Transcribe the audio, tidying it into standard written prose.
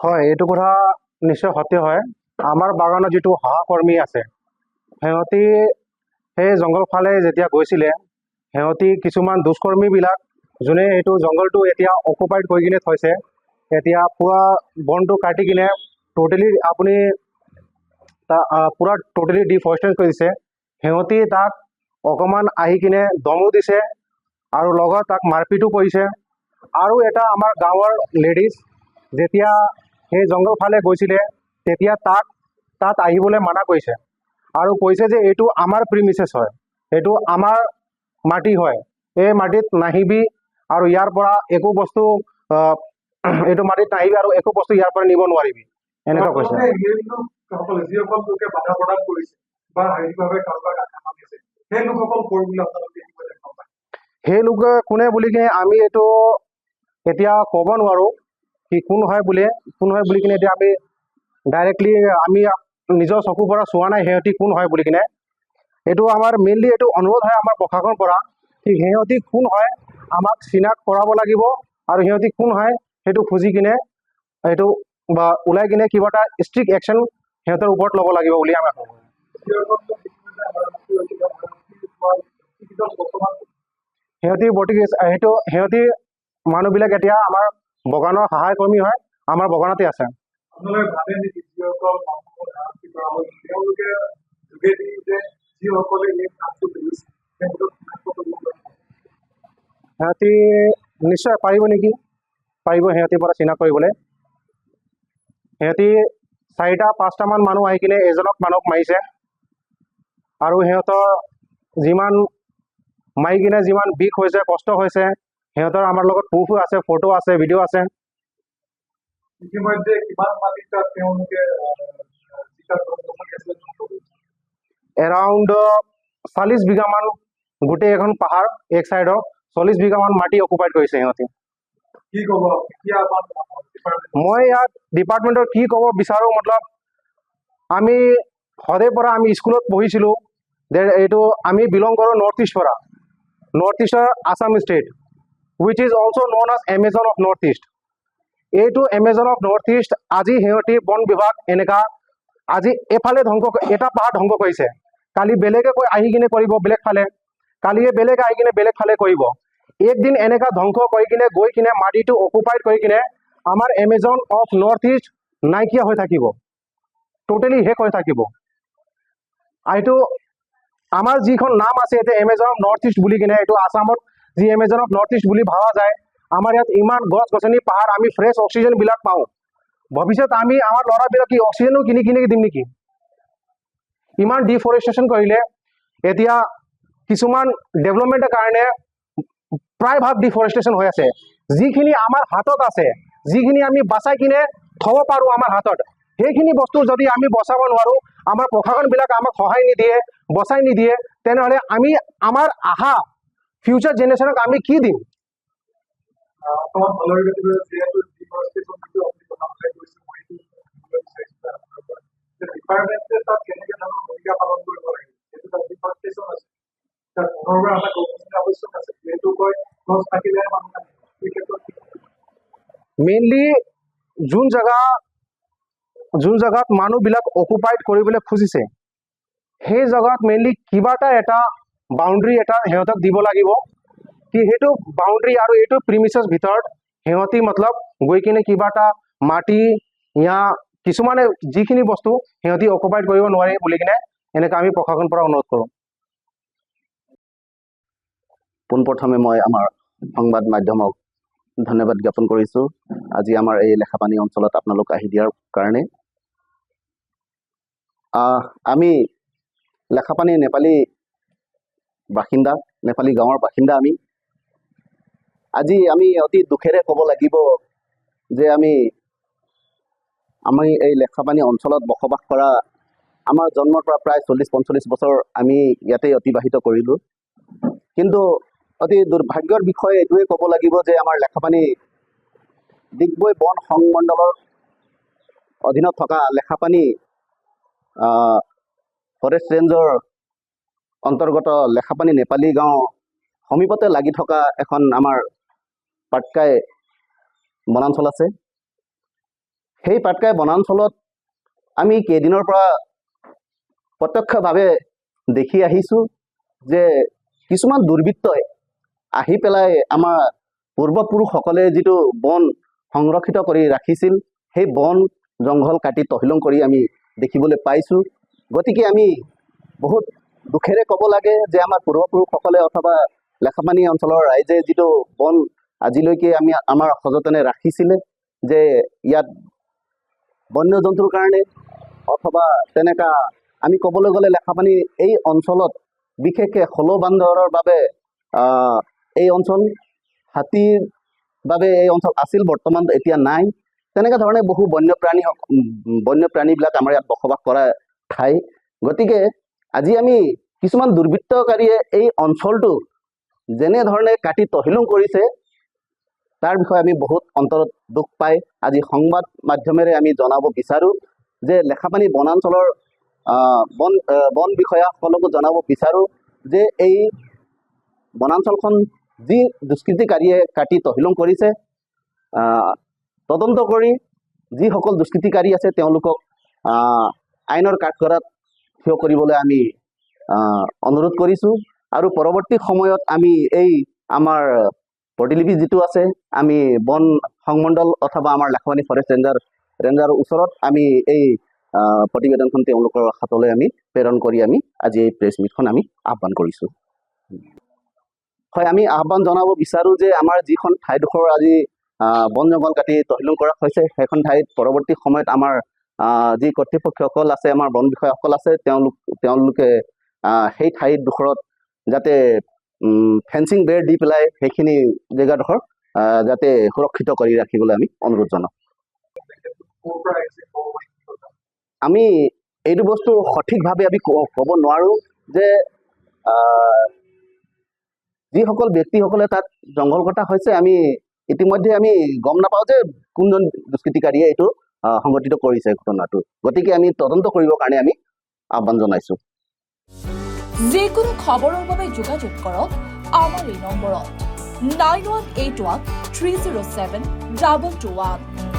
হয়, এইটো কথা নিশ্চয় সত্য হয়। আমাৰ বাগানত যিটো সহকৰ্মী আছে, সিহঁতি সেই জংঘল ফালে যেতিয়া গৈছিলে, সিহঁতি কিছুমান দুষ্কৰ্মীবিলাক যোনে এইটো জংঘলটো এতিয়া অকুপাইড কৰি কিনে থৈছে, এতিয়া পূৰা বনটো কাটি কিনে টোটেলি আপুনি পূৰা টোটেলি ডিফৰেষ্টেড কৰি দিছে। সিহঁতি তাক অকণমান আহি কিনে দমো দিছে আৰু লগত তাক মাৰপিটো কৰিছে। আৰু এটা আমাৰ গাঁৱৰ লেডিজ যেতিয়া সেই জংঘল ফালে গৈছিলে, তেতিয়া তাত আহিবলৈ মানা কৰিছে আৰু কৈছে যে এইটো আমাৰ প্ৰিমিচেছ হয়, এইটো আমাৰ মাটি হয়, এই মাটিত নাহিবি আৰু ইয়াৰ পৰা একো বস্তু এইটো মাটিত নাহিবি আৰু একো বস্তু ইয়াৰ পৰা নিব নোৱাৰিবি, এনেকুৱা কৈছে। যিসকল লোকে বাধা প্ৰদান কৰিছে বা শাৰীৰিকভাৱে কাৰোবাক আঘাত দিছে, সেই লোকসকল কৰ বুলি আপোনালোকে গম পায়? সেই লোকে কোনে বুলি কিনে আমি এইটো এতিয়া ক'ব নোৱাৰোঁ কি কোন হয় বুলি কিনে এতিয়া আমি ডাইৰেক্টলি আমি নিজৰ চকুৰ পৰা চোৱা নাই সিহঁতি কোন হয় বুলি কিনে। এইটো আমাৰ মেইনলি এইটো অনুৰোধ হয় আমাৰ প্ৰশাসনৰ পৰা কি সিহঁতি কোন হয় আমাক চিনাক্ত কৰাব লাগিব আৰু সিহঁতি কোন হয় সেইটো খুজি কিনে সেইটো বা ওলাই কিনে কিবা এটা ষ্ট্ৰিক্ট একশ্যন সিহঁতৰ ওপৰত ল'ব লাগিব বুলি আমি ভাবোঁ। সিহঁতি মানুহবিলাক এতিয়া আমাৰ বাগানৰ সহায় কৰ্মী হয়, আমাৰ বাগানতে আছে। সিহঁতি নিশ্চয় পাৰিব নেকি, পাৰিব সিহঁতি পৰা চিনাক্ত কৰিবলৈ। সিহঁতি 4-5টামান মানুহ আহি কিনে এজনক মানুহক মাৰিছে আৰু সিহঁতৰ যিমান মাৰি কিনে যিমান বিষ হৈছে কষ্ট হৈছে সিহঁতৰ আমাৰ লগত প্ৰুফো আছে, ফটো আছে, ভিডিঅ' আছে। ইতিমধ্যে কিমান মাটিত তেওঁলোকে এৰাউণ্ড 40 বিঘামান, গোটেই এখন পাহাৰ এক চাইডৰ 40 বিঘামান মাটি অকুপাইড কৰিছে সিহঁতি। কি ক'ব মই ইয়াত ডিপাৰ্টমেণ্টৰ কি ক'ব বিচাৰোঁ, মতলব আমি সদায় পৰা আমি স্কুলত পঢ়িছিলোঁ যে এইটো আমি বিলং কৰোঁ নৰ্থ ইষ্ট পৰা, নৰ্থ ইষ্টৰ Assam state which is also' known as Amazon of North East. এইটো এমেজন অফ নৰ্থ ইষ্ট আজি সিহঁতি বন বিভাগ এনেকা আজি এফালে এটা পাহাৰ ধ্বংস কৰিছে, কালি বেলেগে আহি কিনে কৰিব বেলেগ ফালে, কালিয়ে বেলেগে আহি কিনে বেলেগ ফালে কৰিব। একদিন এনেকা ধ্বংস কৰি কিনে গৈ কিনে মাটিটো অকুপাইড কৰি কিনে আমাৰ এমেজন অফ নৰ্থ ইষ্ট নাইকিয়া হৈ থাকিব, টোটেলি শেষ হৈ থাকিব। এইটো আমাৰ যিখন নাম আছে এতিয়া এমেজন অফ নৰ্থ ইষ্ট বুলি কিনে, এইটো আছামত যি এমেজন অফ নৰ্থ ইষ্ট বুলি ভাবা যায়, আমাৰ ইয়াত ইমান গছ গছনি পাহাৰ, আমি ফ্ৰেছ অক্সিজেনবিলাক পাওঁ। ভৱিষ্যত আমি আমাৰ ল'ৰাবিলাক কি অক্সিজেনো কিনি দিম নেকি? ইমান ডিফৰেষ্টেশ্যন কৰিলে, এতিয়া কিছুমান ডেভেলপমেণ্টৰ কাৰণে প্ৰায়ভাগ ডিফৰেষ্টেশ্যন হৈ আছে। যিখিনি আমাৰ হাতত আছে, যিখিনি আমি বাচাই কিনে থ'ব পাৰোঁ আমাৰ হাতত, সেইখিনি বস্তু যদি আমি বচাব নোৱাৰোঁ, আমাৰ প্ৰশাসনবিলাক আমাক সহায় নিদিয়ে, বচাই নিদিয়ে, তেনেহ'লে আমি আমাৰ আহা ফিউচাৰ জেনেৰেশ্যনক আমি কি দিম? মেইনলি যোন জেগাত মানুহবিলাক অকুপাইড কৰিবলৈ খুজিছে, সেই জেগাত মেইনলি কিবা এটা বাউণ্ডেৰী এটা সিহঁতক দিব লাগিব কি সেইটো বাউণ্ডেৰী আৰু এইটো প্ৰিমিচেছ ভিতৰত সিহঁতি মতলব গৈ কিনে কিবা এটা মাটি ইয়া কিছুমানে যিখিনি বস্তু সিহঁতি অকুপাইড কৰিব নোৱাৰে বুলি কিনে এনেকৈ আমি প্ৰশাসনৰ পৰা অনুৰোধ কৰোঁ। পোনপ্ৰথমে মই আমাৰ সংবাদ মাধ্যমক ধন্যবাদ জ্ঞাপন কৰিছোঁ আজি আমাৰ এই লেখাপানী অঞ্চলত আপোনালোক আহি দিয়াৰ কাৰণে। আমি লেখাপানী নেপালী বাসিন্দা, নেপালী গাঁৱৰ বাসিন্দা। আজি আমি অতি দুখেৰে ক'ব লাগিব যে আমি এই লেখাপানী অঞ্চলত বসবাস কৰা আমাৰ জন্মৰ পৰা প্ৰায় 40-45 বছৰ আমি ইয়াতে অতিবাহিত কৰিলোঁ। কিন্তু অতি দুৰ্ভাগ্যৰ বিষয় এইটোৱে ক'ব লাগিব যে আমাৰ লেখাপানী ডিগবৈ বন সংমণ্ডলৰ অধীনত থকা লেখাপানী ফৰেষ্ট ৰেঞ্জৰ অন্তৰ্গত লেখাপানী নেপালী গাঁও সমীপতে লাগি থকা এখন আমাৰ পাটকাই বনাঞ্চল আছে। সেই পাটকাই বনাঞ্চলত আমি কেইদিনৰ পৰা প্ৰত্যক্ষভাৱে দেখি আহিছোঁ যে কিছুমান দুৰ্বৃত্তই আহি পেলাই আমাৰ পূৰ্বপুৰুষসকলে যিটো বন সংৰক্ষিত কৰি ৰাখিছিল সেই বন জংঘল কাটি তহিলং কৰি আমি দেখিবলৈ পাইছোঁ। গতিকে আমি বহুত দুখেৰে ক'ব লাগে যে আমাৰ পূৰ্বপুৰুষসকলে অথবা লেখাপানী অঞ্চলৰ ৰাইজে যিটো বন আজিলৈকে আমাৰ সযতনে ৰাখিছিলে, যে ইয়াত বন্য জন্তুৰ কাৰণে অথবা তেনেকা আমি ক'বলৈ গ'লে লেখাপানী এই অঞ্চলত বিশেষকৈ হলৌ বান্দৰৰ বাবে এই অঞ্চল, হাতীৰ বাবে এই অঞ্চল আছিল, বৰ্তমান এতিয়া নাই। তেনেকুৱা ধৰণে বহু বন্যপ্ৰাণীবিলাক আমাৰ ইয়াত বসবাস কৰা ঠাই। গতিকে আজি আমি কিছুমান দুৰ্বৃত্তকাৰীয়ে এই অঞ্চলটো যেনেধৰণে কাটি তহিলং কৰিছে তাৰ বিষয়ে আমি বহুত অন্তৰত দুখ পাই আজি সংবাদ মাধ্যমেৰে আমি জনাব বিচাৰোঁ যে লেখাপানী বনাঞ্চলৰ বন বিষয়াসকলকো জনাব বিচাৰোঁ যে এই বনাঞ্চলখন যি দুষ্কৃতিকাৰীয়ে কাটি তহিলং কৰিছে, তদন্ত কৰি যিসকল দুষ্কৃতিকাৰী আছে তেওঁলোকক আইনৰ কাঠগড়াত থিয় কৰিবলৈ আমি অনুৰোধ কৰিছোঁ। আৰু পৰৱৰ্তী সময়ত আমি এই আমাৰ প্ৰতিলিপি যিটো আছে আমি বন সংমণ্ডল অথবা আমাৰ লেখাপানী ফৰেষ্ট ৰেঞ্জাৰৰ ওচৰত আমি এই প্ৰতিবেদনখন তেওঁলোকৰ হাতলৈ আমি প্ৰেৰণ কৰি আমি আজি এই প্ৰেছ মিটখন আমি আহ্বান কৰিছোঁ। হয়, আমি আহ্বান জনাব বিচাৰোঁ যে আমাৰ যিখন ঠাইডোখৰ আজি বন জংঘল কাটি তহিলং কৰা হৈছে সেইখন ঠাইত পৰৱৰ্তী সময়ত আমাৰ যি কৰ্তৃপক্ষসকল আছে, আমাৰ বন বিষয়াসকল আছে, তেওঁলোকে সেই ঠাইডোখৰত যাতে ফেঞ্চিং বেৰ দি পেলাই সেইখিনি জেগাডোখৰ যাতে সুৰক্ষিত কৰি ৰাখিবলৈ আমি অনুৰোধ জনাওঁ। ক'ৰ পৰা আহিছে ক'ব পাৰিব? আমি এইটো বস্তু সঠিকভাৱে আমি ক'ব নোৱাৰোঁ যে যিসকল ব্যক্তিসকলে তাত জংঘল কটা হৈছে আমি ইতিমধ্যে আমি গম নাপাওঁ যে কোনজন দুষ্কৃতিকাৰীয়ে এইটো সংঘটিত কৰিছে ঘটনাটো। গতিকে আমি তদন্ত কৰিবৰ কাৰণে আমি আহ্বান জনাইছোঁ। যিকোনো খবৰৰ বাবে যোগাযোগ কৰক আমাৰ এই নম্বৰত 9181 307 2221।